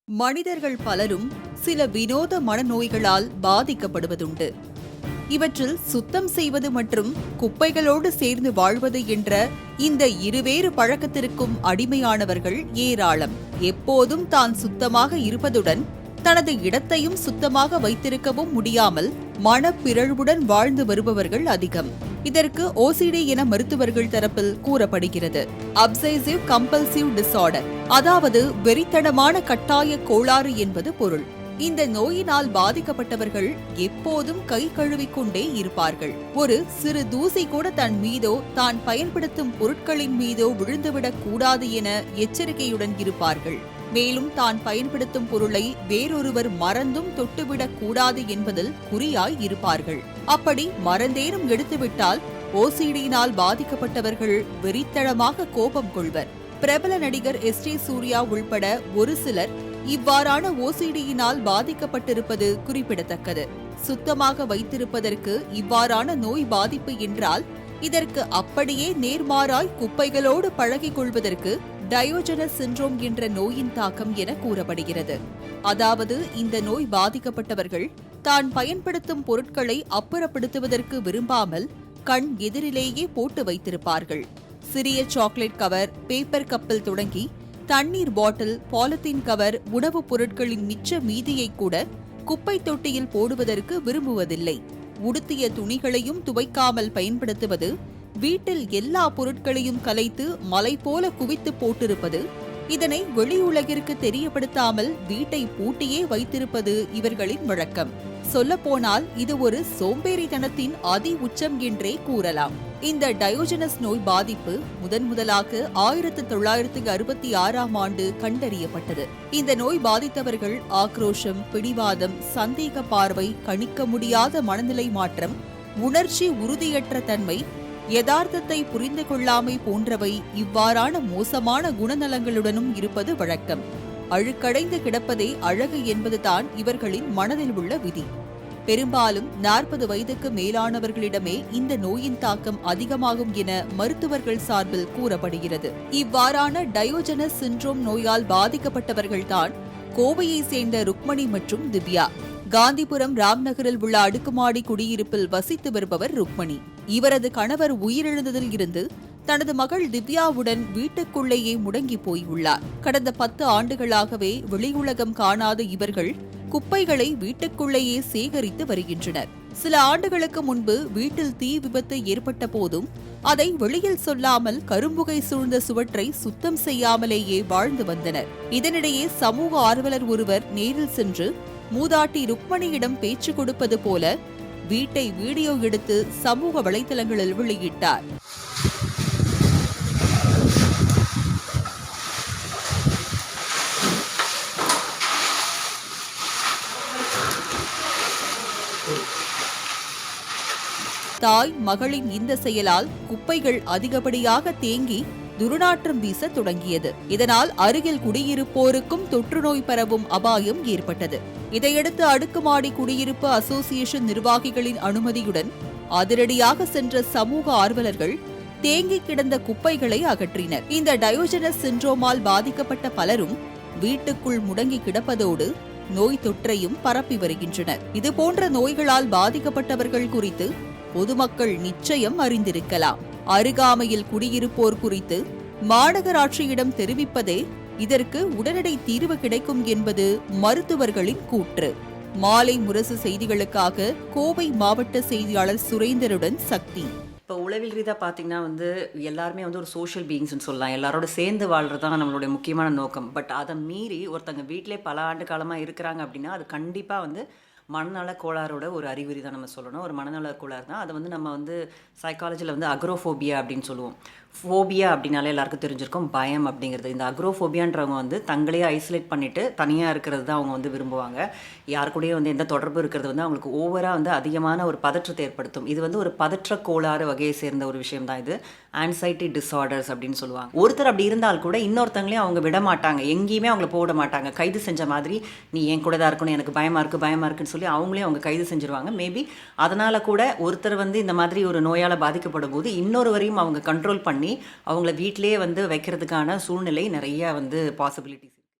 மனிதர்கள் பலரும் சில வினோத மனநோய்களால் பாதிக்கப்படுவதுண்டு. இவற்றில் சுத்தம் செய்வது மற்றும் குப்பைகளோடு சேர்ந்து வாழ்வது என்ற இந்த இருவேறு பழக்கத்திற்கும் அடிமையானவர்கள் ஏராளம். எப்போதும் தான் சுத்தமாக இருப்பதுடன் தனது இடத்தையும் சுத்தமாக வைத்திருக்கவும் முடியாமல் மனப்பிறழ்வுடன் வாழ்ந்து வருபவர்கள் அதிகம். இதற்கு OCD என மருத்துவர்கள் தரப்பில் கூறப்படுகிறது. அப்சசிவ் கம்பல்சிவ் டிசார்டர், அதாவது வெறித்தனமான கட்டாய கோளாறு என்பது பொருள். இந்த நோயினால் பாதிக்கப்பட்டவர்கள் எப்போதும் கை கழுவிக்கொண்டே இருப்பார்கள். ஒரு சிறு தூசி கூட தன் மீதோ தான் பயன்படுத்தும் பொருட்களின் மீதோ விழுந்துவிடக் கூடாது என எச்சரிக்கையுடன் இருப்பார்கள். மேலும் தான் பயன்படுத்தும் பொருளை வேறொருவர் மறந்தும் தொட்டுவிடக் கூடாது என்பதில் குறியாய் இருப்பார்கள். அப்படி மறந்தேனும் எடுத்துவிட்டால் OCD-யினால் பாதிக்கப்பட்டவர்கள் வெறித்தனமாக கோபம் கொள்வர். பிரபல நடிகர் SJ சூர்யா உள்பட ஒரு சிலர் இவ்வாறான OCD-யினால் பாதிக்கப்பட்டிருப்பது குறிப்பிடத்தக்கது. சுத்தமாக வைத்திருப்பதற்கு இவ்வாறான நோய் பாதிப்பு என்றால், இதற்கு அப்படியே நேர்மாறாய் குப்பைகளோடு பழகிக் கொள்வதற்கு டயோஜனஸ் சிண்ட்ரோம் என்ற நோயின் தாக்கம் என கூறப்படுகிறது. அதாவது இந்த நோய் பாதிக்கப்பட்டவர்கள் தான் பயன்படுத்தும் பொருட்களை அப்புறப்படுத்துவதற்கு விரும்பாமல் கண் எதிரிலேயே போட்டு வைத்திருப்பார்கள். சிறிய சாக்லேட் கவர், பேப்பர் கப்பில் தொடங்கி தண்ணீர் பாட்டில், பாலித்தீன் கவர், உணவுப் பொருட்களின் மிச்ச மீதியை கூட குப்பை தொட்டியில் போடுவதற்கு விரும்புவதில்லை. உடுத்திய துணிகளையும் துவைக்காமல் பயன்படுத்துவது, வீட்டில் எல்லா பொருட்களையும் கலைத்து மலை போல குவித்து போட்டிருப்பது, இதனை வெளியுலகிற்கு தெரியப்படுத்தாமல் வீட்டை பூட்டியே வைத்திருப்பது இவர்களின் வழக்கம். சொல்லப்போனால் இது ஒரு சோம்பேறித்தனத்தின் அதி உச்சம் என்றே கூறலாம். இந்த டயோஜனஸ் நோய் பாதிப்பு முதலாக 1966ஆம் ஆண்டு கண்டறியப்பட்டது. இந்த நோய் பாதித்தவர்கள் ஆக்ரோஷம், பிடிவாதம், சந்தேக பார்வை, கணிக்க முடியாத மனநிலை மாற்றம், உணர்ச்சி உறுதியற்ற தன்மை, யதார்த்தத்தை புரிந்து கொள்ளாமை போன்றவை இவ்வாறான மோசமான குணநலங்களுடனும் இருப்பது வழக்கம். அழுக்கடைந்து கிடப்பதே அழகு என்பதுதான் இவர்களின் மனதில் உள்ள விதி. பெரும்பாலும் 40 வயதுக்கு மேலானவர்களிடமே இந்த நோயின் தாக்கம் அதிகமாகும் என மருத்துவர்கள் சார்பில் கூறப்படுகிறது. இவ்வாறான டயோஜனஸ் சிண்ட்ரோம் நோயால் பாதிக்கப்பட்டவர்கள்தான் கோவையை சேர்ந்த ருக்மணி மற்றும் திவ்யா. காந்திபுரம் ராம்நகரில் உள்ள அடுக்குமாடி குடியிருப்பில் வசித்து வருபவர் ருக்மணி. இவரது கணவர் உயிரிழந்ததில் இருந்து தனது மகள் திவ்யாவுடன் வீட்டுக்குள்ளேயே முடங்கி போய் உள்ளார். கடந்த 10 ஆண்டுகளாகவே வெளியுலகம் காணாத இவர்கள் குப்பைகளை வீட்டுக்குள்ளேயே சேகரித்து வருகின்றனர். சில ஆண்டுகளுக்கு முன்பு வீட்டில் தீ விபத்து ஏற்பட்ட போதும் அதை வெளியில் சொல்லாமல் கரும்புகை சூழ்ந்த சுவற்றை சுத்தம் செய்யாமலேயே வாழ்ந்து வந்தனர். இதனிடையே சமூக ஆர்வலர் ஒருவர் நேரில் சென்று மூதாட்டி ருக்மணியிடம் பேச்சு கொடுப்பது போல வீட்டை வீடியோ எடுத்து சமூக வலைதளங்களில் வெளியிட்டார். தாய் மகளின் இந்த செயலால் குப்பைகள் அதிகப்படியாக தேங்கி துர்நாற்றம் வீச தொடங்கியது. இதனால் அருகில் குடியிருப்போருக்கும் தொற்று நோய் பரவும் அபாயம் ஏற்பட்டது. இதையடுத்து அடுக்குமாடி குடியிருப்பு அசோசியேஷன் நிர்வாகிகளின் அனுமதியுடன் அதிரடியாக சென்ற சமூக ஆர்வலர்கள் தேங்கி கிடந்த குப்பைகளை அகற்றினர். இந்த டயோஜனஸ் சிண்ட்ரோமால் பாதிக்கப்பட்ட பலரும் வீட்டுக்குள் முடங்கி கிடப்பதோடு நோய் தொற்றையும் பரப்பி வருகின்றனர். இதுபோன்ற நோய்களால் பாதிக்கப்பட்டவர்கள் குறித்து பொதுமக்கள் நிச்சயம் அறிந்திருக்கலாம். அருகாமையில் குடியிருப்போர் குறித்து மாநகராட்சியிடம் தெரிவிப்பதே இதற்கு உடனடி தீர்வு கிடைக்கும் என்பது மருத்துவர்களின் கூற்று. மாலை முரசு செய்திகளுக்காக கோவை மாவட்ட செய்தியாளர் சுரேந்தருடன் சக்தி. இப்போ உளவியல் ரீதியாக பார்த்தீங்கன்னா எல்லாருமே ஒரு சோஷியல் பீயிங்ஸ்னு சொல்லலாம். எல்லாரோட சேர்ந்து வாழ்கிறது தான் நம்மளுடைய முக்கியமான நோக்கம். பட் அதை மீறி ஒருத்தங்க வீட்டிலே பல ஆண்டு காலமாக இருக்கிறாங்க அப்படின்னா அது கண்டிப்பாக மனநல கோளாறோட ஒரு அறிகுறி தான் நம்ம சொல்லணும். ஒரு மனநல கோளாறு தான். அதை நம்ம சைக்காலஜியில் அக்ரோஃபோபியா அப்படின்னு சொல்லுவோம். ஃபோபியா அப்படின்னாலே எல்லாருக்கும் தெரிஞ்சிருக்கும், பயம் அப்படிங்கிறது. இந்த அக்ரோஃபோபியான்றவங்க தங்களையே ஐசோலேட் பண்ணிவிட்டு தனியாக இருக்கிறது தான் அவங்க விரும்புவாங்க. யாரு கூடயே எந்த தொடர்பு இருக்கிறது அவங்களுக்கு ஓவராக அதிகமான ஒரு பதற்றத்தை ஏற்படுத்தும். இது ஒரு பதற்ற கோளாறு வகையை சேர்ந்த ஒரு விஷயம் தான் இது. ஆன்சைட்டி டிஸார்டர்ஸ் அப்படின்னு சொல்லுவாங்க. ஒருத்தர் அப்படி இருந்தால் கூட இன்னொருத்தங்களையும் அவங்க விட மாட்டாங்க, எங்கேயுமே அவங்கள போட மாட்டாங்க. கைது செஞ்ச மாதிரி, நீ என் கூட தான் இருக்கணும், எனக்கு பயமாக இருக்குன்னு சொல்லி அவங்களே அவங்க கைது செஞ்சிருவாங்க. மேபி அதனால் கூட ஒருத்தர் இந்த மாதிரி ஒரு நோயால் பாதிக்கப்படும் போது இன்னொருவரையும் அவங்க கண்ட்ரோல் பண்ணி அவங்கள வீட்டிலேயே வைக்கிறதுக்கான சூழ்நிலை நிறைய பாசிபிலிட்டிஸ்.